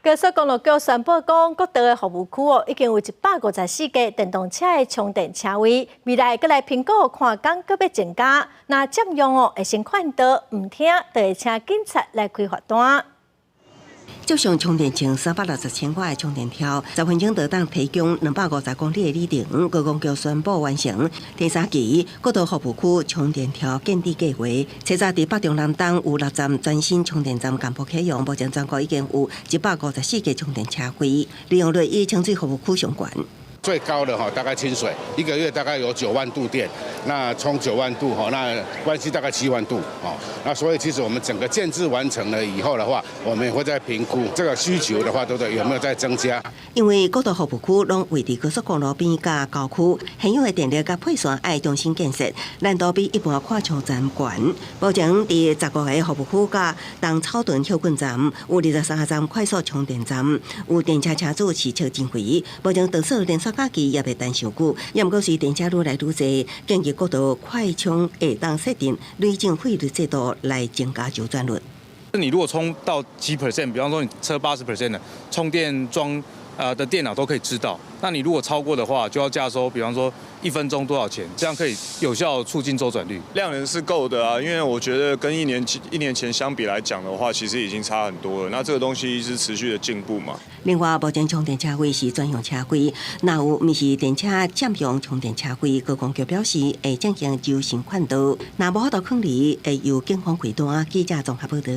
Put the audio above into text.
高速公路局宣布讲，各地的服务区已经有154个电动车的充电车位，未来再来评估看讲搁要增加。那占用会先劝导，唔听就会请警察来开罚单。接上充电前360千瓦的充电条，10分钟就当提供250公里的里程。高公局宣布完成第3期各道服务区充电条建立计划。车站伫北中南东有6站全新充电站公布启用，目前全国已经有154个充电车位，利用率与清水服务区相关。最高的大概清水1个月大概有9万度电，那充9万度那关系大概7万度那所以其实我们整个建制完成了以后的话，我们也会再评估这个需求的话，对不对？有没有再增加？因为各道服务区拢位伫高速公路边甲郊区，现有的电力甲配线爱重新建设，难度比一般快充站悬。目前伫15个服务区甲东草屯休困站有23站快速充电站，有电车车主市场真肥，目前特色连锁假期也袂等上久，也毋过是电车愈来愈侪，建议各道快充会当设定累进费率制度来增加周转率。你如果充到几 %， 比方说你车80% 的充电桩的电脑都可以知道，那你如果超过的话，就要加收，比方说1分钟多少钱，这样可以有效促进周转率。量能是够的啊，因为我觉得跟一年前相比来讲的话，其实已经差很多了。那这个东西是持续的进步嘛。另外，目前充电车位是专用车位，若有毋是电车占用充电车位，高公局表示会进行周行劝导，若无法度抗议，会由警方开单。记者综合报道。